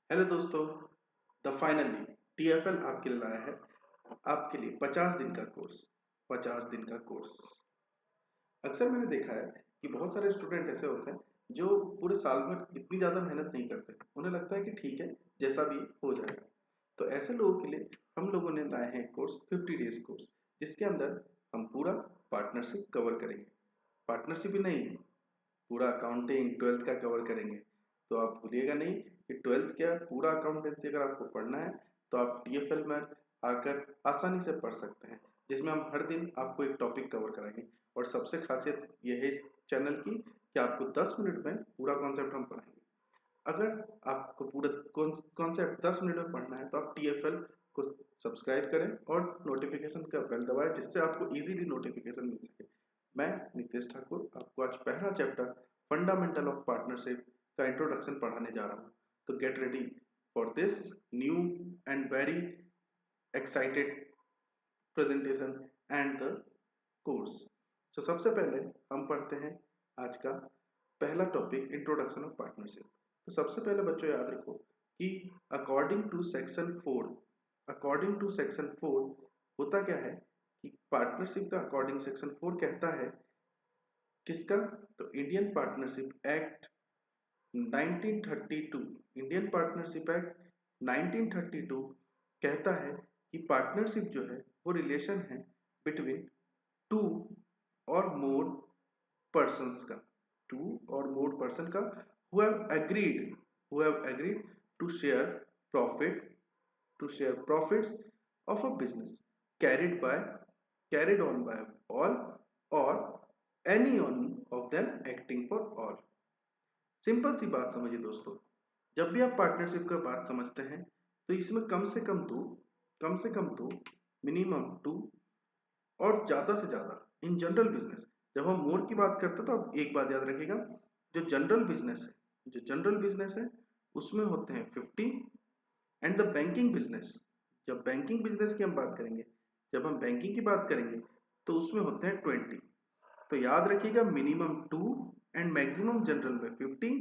Hello दोस्तों, the finally TfL आपके लिए लाया है आपके लिए 50 दिन का कोर्स। 50 दिन का कोर्स। अक्सर मैंने देखा है कि बहुत सारे स्टूडेंट ऐसे होते हैं जो पूरे साल में इतनी ज़्यादा मेहनत नहीं करते। उन्हें लगता है कि ठीक है, जैसा भी हो जाएगा। तो ऐसे लोगों के लिए हम लोगों ने लाए हैं कोर्स 50 डेज कोर्स, जिसके अंदर हम पूरा पार्टनरशिप कवर करेंगे। पार्टनरशिप ही नहीं, पूरा अकाउंटिंग 12th का कवर करेंगे। तो आप भूलिएगा नहीं कि 12th क्या, पूरा अकाउंटेंसी अगर आपको पढ़ना है तो आप टीएफएल में आकर आसानी से पढ़ सकते हैं, जिसमें हम हर दिन आपको एक टॉपिक कवर कराएंगे। और सबसे खासियत यह है इस चैनल की कि आपको 10 मिनट में पूरा कॉन्सेप्ट हम पढ़ाएंगे। अगर आपको पूरा कॉन्सेप्ट 10 मिनट में पढ़ना है तो आप टीएफएल को सब्सक्राइब करें और नोटिफिकेशन का बेल दबाएं, जिससे आपको इजीली नोटिफिकेशन मिल सके। मैं नितेश ठाकुर आपको आज पहला चैप्टर फंडामेंटल ऑफ पार्टनरशिप का इंट्रोडक्शन पढ़ाने जा रहा हूँ। तो get ready for this new and very excited presentation and the course. तो सबसे पहले हम पढ़ते हैं आज का पहला टॉपिक, इंट्रोडक्शन ऑफ पार्टनरशिप। तो सबसे पहले बच्चों याद रखो कि अकॉर्डिंग टू सेक्शन 4 होता क्या है कि पार्टनरशिप का अकॉर्डिंग सेक्शन 4 कहता है किसका, तो Indian partnership act 1932। Indian partnership act 1932 कहता है कि पार्टनरशिप जो है वो रिलेशन है between two or more persons का, two or more person का, who have agreed to share profits of a business carried by carried on by all or any one of them acting for all। Simple सी बात समझिए दोस्तों, जब भी आप partnership का बात समझते हैं तो इसमें कम से कम दो, मिनिमम टू और ज्यादा से ज्यादा इन जनरल बिजनेस। जब हम मोर की बात करते हैं तो आप एक बात याद रखिएगा, जो जनरल बिजनेस है उसमें होते हैं 50। एंड द बैंकिंग बिजनेस, जब बैंकिंग बिजनेस की हम बात करेंगे, जब हम बैंकिंग की बात करेंगे तो उसमें होते हैं 20। तो याद रखिएगा, मिनिमम 2 एंड मैक्सिमम जनरल में 50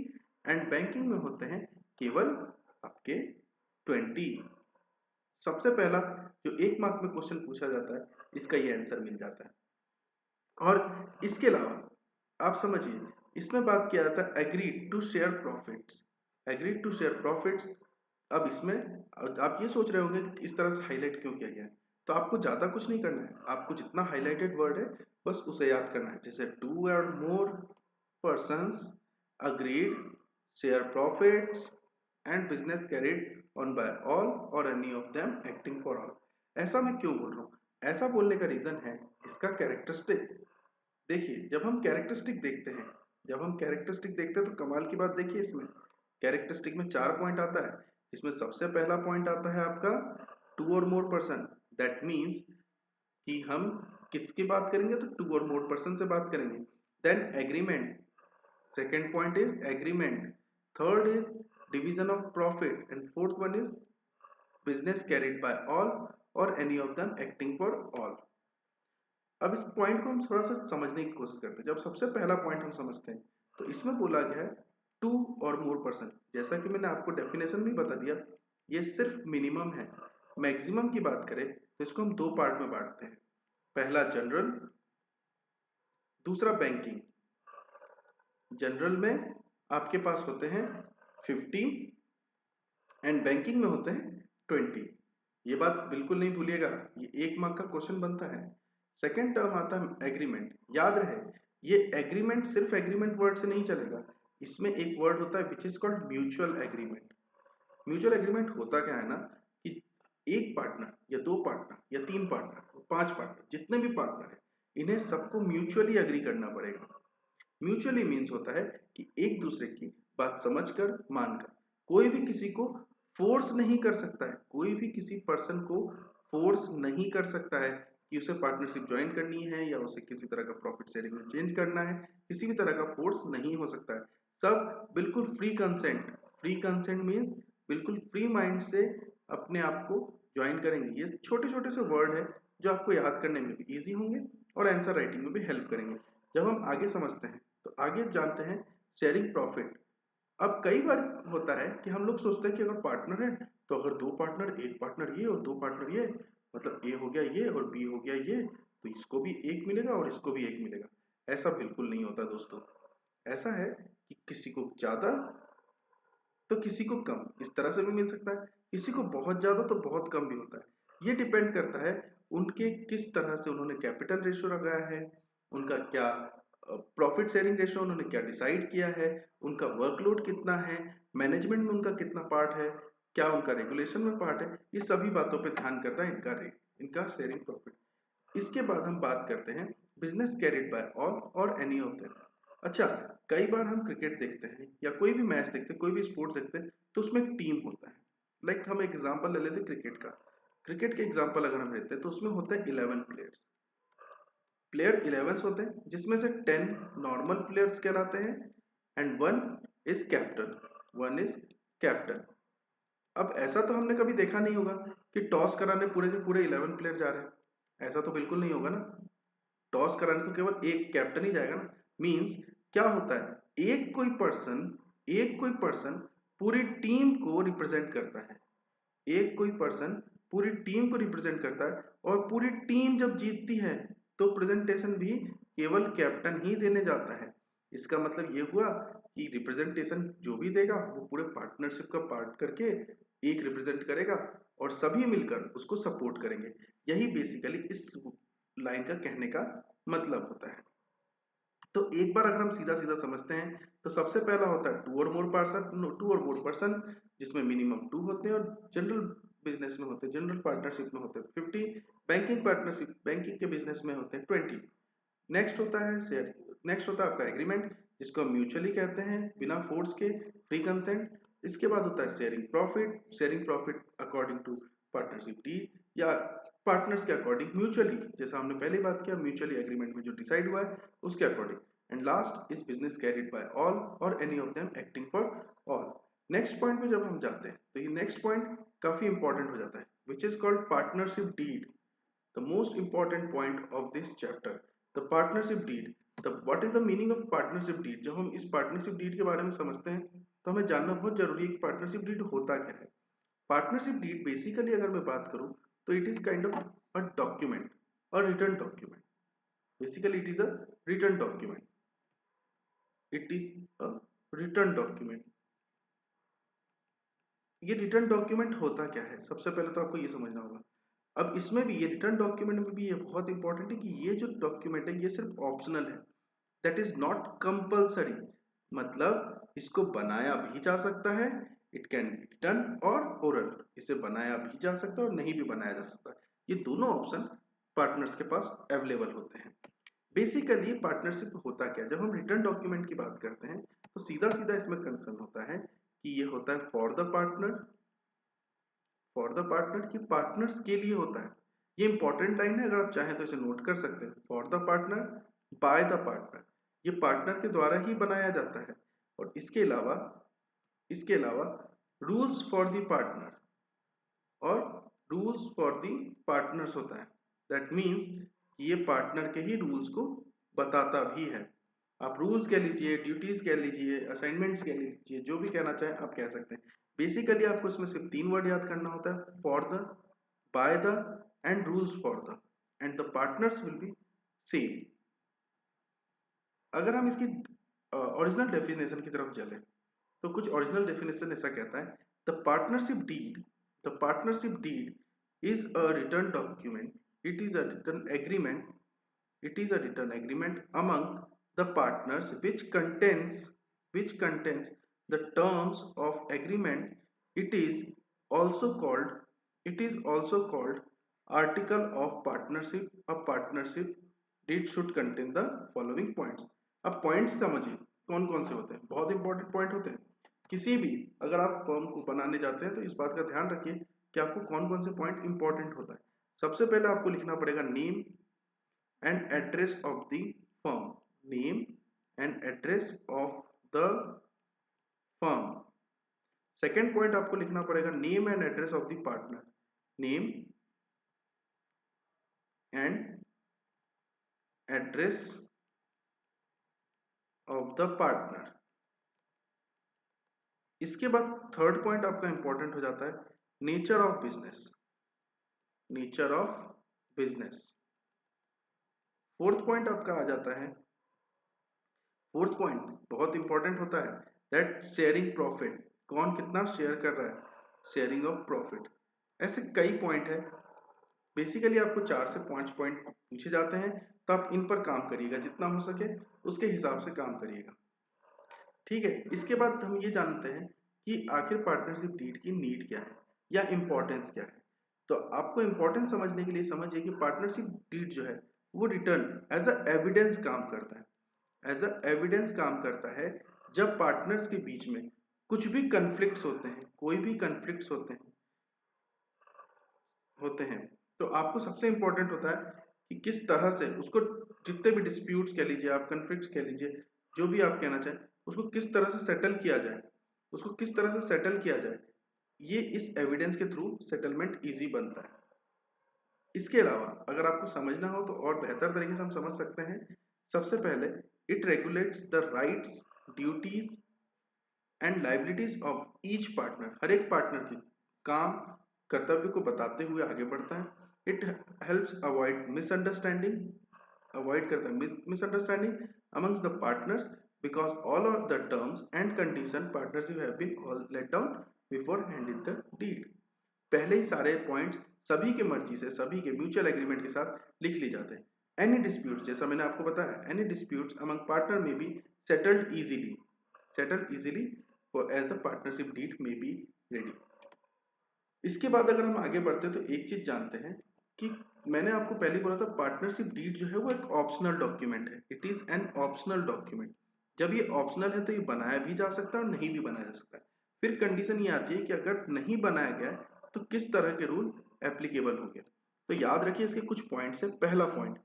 एंड बैंकिंग में होते हैं केवल आपके 20। सबसे पहला जो एक मार्क में क्वेश्चन पूछा जाता है, इसका ये आंसर मिल जाता है। और इसके अलावा आप समझिए, इसमें बात किया जाता है एग्रीड टू शेयर प्रॉफिट्स। अब इसमें आप ये सोच रहे होंगे कि इस तरह से हाईलाइट क्यों किया गया है। तो आपको ज्यादा कुछ नहीं करना है, आपको जितना हाईलाइटेड वर्ड है बस उसे याद करना है। जैसे two or more persons agreed share profits and business carried on by all or any of them acting for all. ऐसा मैं क्यों बोल रहा हूँ, ऐसा बोलने का रीजन है इसका कैरेक्टरिस्टिक। देखिए, जब हम कैरेक्टरिस्टिक देखते हैं तो कमाल की बात देखिए, इसमें कैरेक्टरिस्टिक में 4 पॉइंट आता है। इसमें सबसे पहला पॉइंट आता है आपका to or more person. That means कि हम किसकी बात करेंगे, तो टू और मोर पर्सन से बात करेंगे। Then agreement, second point is agreement. Third is division of profit and fourth one is business carried by all or any of them acting for all. अब इस पॉइंट को हम थोड़ा सा समझने की कोशिश करते हैं। जब सबसे पहला पॉइंट हम समझते हैं तो इसमें बोला गया है टू और मोर पर्सन। जैसा कि मैंने आपको डेफिनेशन भी बता दिया, ये सिर्फ मिनिमम है। मैक्सिमम की बात करें तो इसको हम दो पार्ट में बांटते हैं, पहला जनरल, दूसरा बैंकिंग। जनरल में आपके पास होते हैं 50 एंड बैंकिंग में होते हैं 20। ये बात बिल्कुल नहीं भूलिएगा, ये एक मार्क का क्वेश्चन बनता है। सेकेंड टर्म आता है एग्रीमेंट। याद रहे, ये एग्रीमेंट सिर्फ एग्रीमेंट वर्ड से नहीं चलेगा, इसमें एक वर्ड होता है which is called mutual agreement. Mutual agreement होता क्या है ना कि एक पार्टनर या दो पार्टनर या तीन पार्टनर, पांच पार्टनर, जितने भी पार्टनर है, इन्हें सबको म्यूचुअली एग्री करना पड़ेगा। म्यूचुअली मीन्स होता है कि एक दूसरे की बात समझकर, मानकर। कोई भी किसी को फोर्स नहीं कर सकता है, कोई भी किसी पर्सन को फोर्स नहीं कर सकता है कि उसे पार्टनरशिप ज्वाइन करनी है या उसे किसी तरह का प्रॉफिट शेयरिंग में चेंज करना है। किसी भी तरह का फोर्स नहीं हो सकता है, सब बिल्कुल फ्री कंसेंट मीन्स बिल्कुल फ्री माइंड से अपने आप को ज्वाइन करेंगे। ये छोटे छोटे से वर्ड है जो आपको याद करने में भी इजी होंगे और आंसर राइटिंग में भी हेल्प करेंगे। जब हम आगे समझते हैं तो आगे जानते हैं शेयरिंग प्रॉफिट। अब कई बार होता है कि हम लोग सोचते हैं कि अगर पार्टनर है तो अगर दो पार्टनर, एक पार्टनर ये और दो पार्टनर ये, मतलब ए हो गया ये और बी हो गया ये, तो इसको भी एक मिलेगा और इसको भी एक मिलेगा। ऐसा बिल्कुल नहीं होता दोस्तों। ऐसा है कि किसी को ज्यादा तो किसी को कम, इस तरह से भी मिल सकता है, किसी को बहुत ज्यादा तो बहुत कम भी होता है। ये डिपेंड करता है उनके किस तरह से उन्होंने कैपिटल रेशियो लगाया है, उनका क्या प्रॉफिट शेयरिंग रेशियो उन्होंने क्या डिसाइड किया है, उनका वर्कलोड कितना है, मैनेजमेंट में उनका कितना पार्ट है, क्या उनका रेगुलेशन में पार्ट है। ये सभी बातों पे ध्यान करता है इनका रेट, इनका शेयरिंग प्रॉफिट। इसके बाद हम बात करते हैं business carried by all or any of them. अच्छा, कई बार हम क्रिकेट देखते हैं या कोई भी मैच देखते हैं, कोई भी स्पोर्ट्स देखते हैं, तो उसमें एक टीम होता है। लाइक हम एग्जांपल ले लेते हैं क्रिकेट का। क्रिकेट के एग्जांपल अगर हम लेते हैं तो उसमें होता है 11 प्लेयर्स। प्लेयर 11 होते हैं जिसमें से 10 नॉर्मल प्लेयर्स कहलाते हैं and one is captain, one is captain. अब ऐसा तो हमने कभी देखा नहीं होगा कि टॉस कराने पूरे के पूरे 11 प्लेयर जा रहे हैं, ऐसा तो बिल्कुल नहीं होगा ना। टॉस कराने तो केवल एक कैप्टन ही जाएगा ना। मींस क्या होता है, एक कोई पर्सन पूरी टीम को रिप्रेजेंट करता है, एक कोई पर्सन पूरी टीम को रिप्रेजेंट करता है, और पूरी टीम जब जीतती है तो प्रेजेंटेशन भी केवल कैप्टन ही देने जाता है। इसका मतलब ये हुआ कि रिप्रेजेंटेशन जो भी देगा वो पूरे पार्टनरशिप का पार्ट करके एक रिप्रेजेंट करेगा और सभी मिलकर उसको सपोर्ट करेंगे। यही बेसिकली इस लाइन का कहने का मतलब होता है। तो एक बार अगर हम सीधा सीधा समझते हैं तो सबसे पहला होता है टू और मोर पर्सन, जिसमें मिनिमम टू होते हैं, और जनरल बिजनेस में होते हैं, जनरल पार्टनरशिप में होते हैं 50, बैंकिंग पार्टनरशिप बैंकिंग के बिजनेस में होते हैं 20। नेक्स्ट होता है शेयर, नेक्स्ट होता है आपका एग्रीमेंट, जिसको हम म्यूचुअली कहते हैं बिना फोर्स के, फ्री कंसेंट। इसके बाद होता है sharing profit according to partnership deed या पार्टनर्स के अकॉर्डिंग म्यूचुअली, जैसा हमने पहले बात किया म्यूचुअली एग्रीमेंट में जो डिसाइड हुआ है उसके according. And last is business carried by all or any of them acting for all. Next point में जब हम जाते हैं तो ये नेक्स्ट पॉइंट काफी इंपॉर्टेंट हो जाता है, which is called partnership deed, the most important point of this chapter, the partnership deed। the what is the meaning of partnership deed? जब हम इस पार्टनरशिप डीड के बारे में समझते हैं तो हमें जानना बहुत जरूरी है कि पार्टनरशिप डीड होता क्या है। पार्टनरशिप डीड बेसिकली अगर मैं बात करूं तो it is kind of a document, a written document. Basically it is a written document, it is a written document. ये रिटर्न डॉक्यूमेंट होता क्या है, सबसे पहले तो आपको ये समझना होगा। अब इसमें भी ये रिटर्न डॉक्यूमेंट में भी ये बहुत इंपॉर्टेंट है कि ये जो डॉक्यूमेंट है ये सिर्फ ऑप्शनल है, दैट इज नॉट कंपल्सरी। मतलब इसको बनाया भी जा सकता है, इट कैन बी रिटन और ओरल, इसे बनाया भी जा सकता है और नहीं भी बनाया जा सकता। ये दोनों ऑप्शन पार्टनर्स के पास अवेलेबल होते हैं। बेसिकली पार्टनरशिप होता क्या, जब हम रिटर्न डॉक्यूमेंट की बात करते हैं तो सीधा सीधा इसमें कंसर्न होता है कि ये होता है फॉर द पार्टनर की पार्टनर्स के लिए होता है। ये इंपॉर्टेंट लाइन है, अगर आप चाहें तो इसे नोट कर सकते हैं। For the partner, by the partner, ये पार्टनर के द्वारा ही बनाया जाता है। और इसके अलावा रूल्स फॉर द पार्टनर और रूल्स फॉर द पार्टनर्स होता है। दैट मीन्स ये पार्टनर के ही रूल्स को बताता भी है। आप रूल्स कह लीजिए, ड्यूटीज कह लीजिए, असाइनमेंट्स कह लीजिए, जो भी कहना चाहें आप कह सकते हैं। बेसिकली आपको इसमें सिर्फ 3 वर्ड याद करना होता है, for the, by the end rules for the, and the partners will be same. अगर हम इसकी ओरिजिनल डेफिनेशन की तरफ चले तो कुछ ओरिजिनल डेफिनेशन ऐसा कहता है, the partnership deed, the partnership deed is a written document, it is a written agreement, it is a written agreement among the partners which contains the terms of agreement. It is also called article of partnership. A partnership deed should contain the following points। अब points समझिए कौन कौन से होते हैं, बहुत important point होते हैं। किसी भी अगर आप फर्म को बनाने जाते हैं तो इस बात का ध्यान रखिए कि आपको कौन कौन से पॉइंट इंपॉर्टेंट होता है। सबसे पहले आपको लिखना पड़ेगा name and address of the firm, name and address of the firm। Second point आपको लिखना पड़ेगा name and address of the partner, name and address of the partner. इसके बाद थर्ड पॉइंट आपका इंपॉर्टेंट हो जाता है, nature of business. Nature of business. Fourth point आपका आ जाता है, फोर्थ पॉइंट बहुत इंपॉर्टेंट होता है, दैट शेयरिंग प्रॉफिट। कौन कितना शेयर कर रहा है, शेयरिंग ऑफ प्रॉफिट। ऐसे कई पॉइंट है, बेसिकली आपको 4 से 5 पॉइंट पूछे जाते हैं, तो आप इन पर काम करिएगा, जितना हो सके उसके हिसाब से काम करिएगा, ठीक है। इसके बाद हम ये जानते हैं कि आखिर पार्टनरशिप डीड की नीड क्या है या इंपॉर्टेंस क्या है। तो आपको इंपॉर्टेंस समझने के लिए समझिए कि पार्टनरशिप डीड जो है वो रिटर्न एज अ एविडेंस काम करता है, एज अ एविडेंस काम करता है। जब पार्टनर्स के बीच में कुछ भी कंफ्लिक्ट्स होते हैं, कोई भी कंफ्लिक्ट्स होते हैं, तो आपको सबसे इंपॉर्टेंट होता है कि किस तरह से उसको, जितने भी डिस्प्यूट्स कह लीजिए आप, कंफ्लिक्ट्स कह लीजिए, जो भी आप कहना चाहें, उसको किस तरह से सेटल किया जाए, उसको किस तरह से सेटल किया जाए, ये इस एविडेंस के थ्रू सेटलमेंट इजी बनता है। इसके अलावा अगर आपको समझना हो तो और बेहतर तरीके से हम समझ सकते हैं। सबसे पहले, it regulates the rights, duties and liabilities of each partner. हर एक पार्टनर की काम, कर्तव्य को बताते हुए आगे बढ़ता है। It helps avoid misunderstanding, avoid करता है misunderstanding amongst the partners, because all of the terms and condition partnership have been all let down before handing the deed. पहले ही सारे पॉइंट्स सभी के मर्जी से, सभी के म्यूचुअल एग्रीमेंट के साथ लिख लिए जाते हैं। एनी डिस्प्यूट्स, जैसा मैंने आपको बताया, एनी डिस्प्यूट्स अमंग पार्टनर में be settled easily, settled easily for as the partnership deed may be ready। इसके बाद अगर हम आगे बढ़ते हैं तो एक चीज जानते हैं कि मैंने आपको पहले बोला था पार्टनरशिप डीड जो है वो एक ऑप्शनल डॉक्यूमेंट है, it is an optional document. जब ये ऑप्शनल है तो ये बनाया भी जा सकता है और नहीं भी बनाया जा सकता है। फिर कंडीशन ये आती है कि अगर नहीं बनाया गया तो किस तरह के रूल एप्लीकेबल होंगे। तो याद रखिए इसके कुछ पॉइंट्स है। पहला पॉइंट,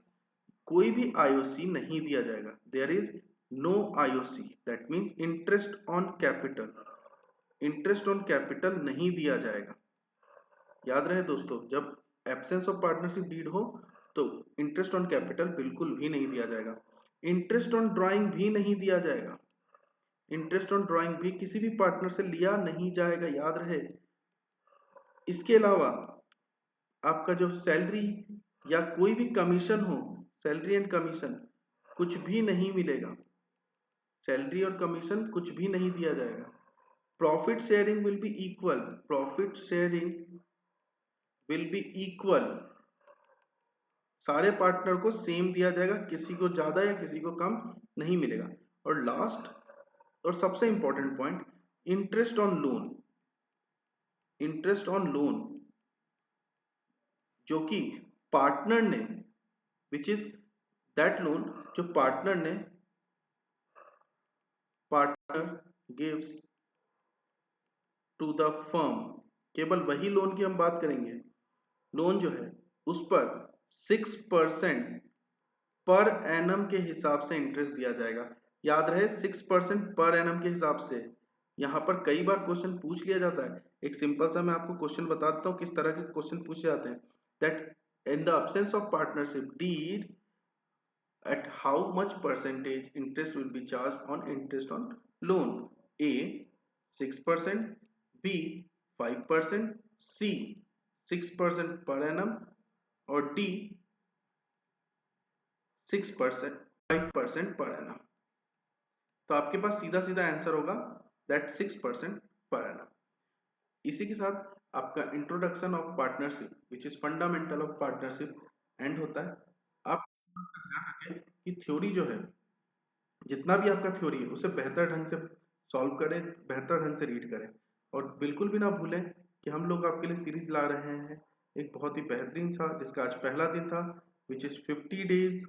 कोई भी आईओसी नहीं दिया जाएगा, there is no IOC, that means interest on capital, interest on capital नहीं दिया जाएगा। याद रहे दोस्तों, जब एब्सेंस ऑफ पार्टनरशिप डीड हो तो इंटरेस्ट ऑन कैपिटल बिल्कुल भी नहीं दिया जाएगा। इंटरेस्ट ऑन ड्राइंग भी नहीं दिया जाएगा, इंटरेस्ट ऑन ड्राइंग भी किसी भी पार्टनर से लिया नहीं जाएगा, याद रहे। इसके अलावा आपका जो सैलरी या कोई भी कमीशन हो, सैलरी एंड कमीशन कुछ भी नहीं मिलेगा, सैलरी और कमीशन कुछ भी नहीं दिया जाएगा। Profit sharing will be equal, profit sharing will be equal, सारे पार्टनर को सेम दिया जाएगा, किसी को ज्यादा या किसी को कम नहीं मिलेगा। और लास्ट और सबसे important point, interest on loan, interest on loan जो कि पार्टनर ने, विच इज दैट लोन जो partner gives to the firm, केवल वही लोन की हम बात करेंगे। लोन जो है उस पर 6% पर एनम के हिसाब से इंटरेस्ट दिया जाएगा। याद रहे 6% पर एनम के हिसाब से। यहाँ पर कई बार क्वेश्चन पूछ लिया जाता है, एक सिंपल सा मैं आपको क्वेश्चन बता देता हूँ किस तरह के क्वेश्चन पूछे जाते हैं। That in the absence of partnership deed, at how much percentage interest will be charged on interest on loan? A 6%, B 5%, C 6% per annum और D 6%, 5% पर annum। तो आपके पास सीधा सीधा आंसर होगा दैट 6% पर annum। इसी के साथ आपका introduction of partnership which is fundamental of partnership and होता है। आप ध्यान रखें कि थ्योरी जो है, जितना भी आपका थ्योरी है उसे बेहतर ढंग से सॉल्व करें, बेहतर ढंग से रीड करें। और बिल्कुल भी ना भूलें कि हम लोग आपके लिए सीरीज ला रहे हैं एक बहुत ही बेहतरीन सा, जिसका आज पहला दिन था, which is 50 days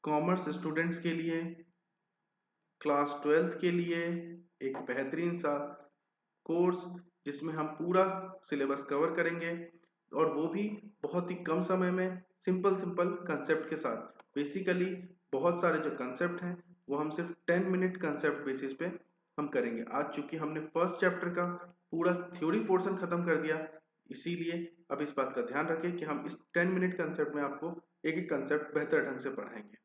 commerce students के लिए, क्लास 12th के लिए एक बेहतरीन सा कोर्स, जिसमें हम पूरा सिलेबस कवर करेंगे और वो भी बहुत ही कम समय में, सिंपल सिंपल कंसेप्ट के साथ। बेसिकली बहुत सारे जो कंसेप्ट हैं वो हम सिर्फ 10 मिनट कंसेप्ट बेसिस पे हम करेंगे। आज चूंकि हमने फर्स्ट चैप्टर का पूरा थ्योरी पोर्शन खत्म कर दिया, इसीलिए अब इस बात का ध्यान रखें कि हम इस 10 मिनट कंसेप्ट में आपको एक एक कंसेप्ट बेहतर ढंग से पढ़ाएंगे।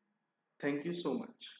Thank you so much.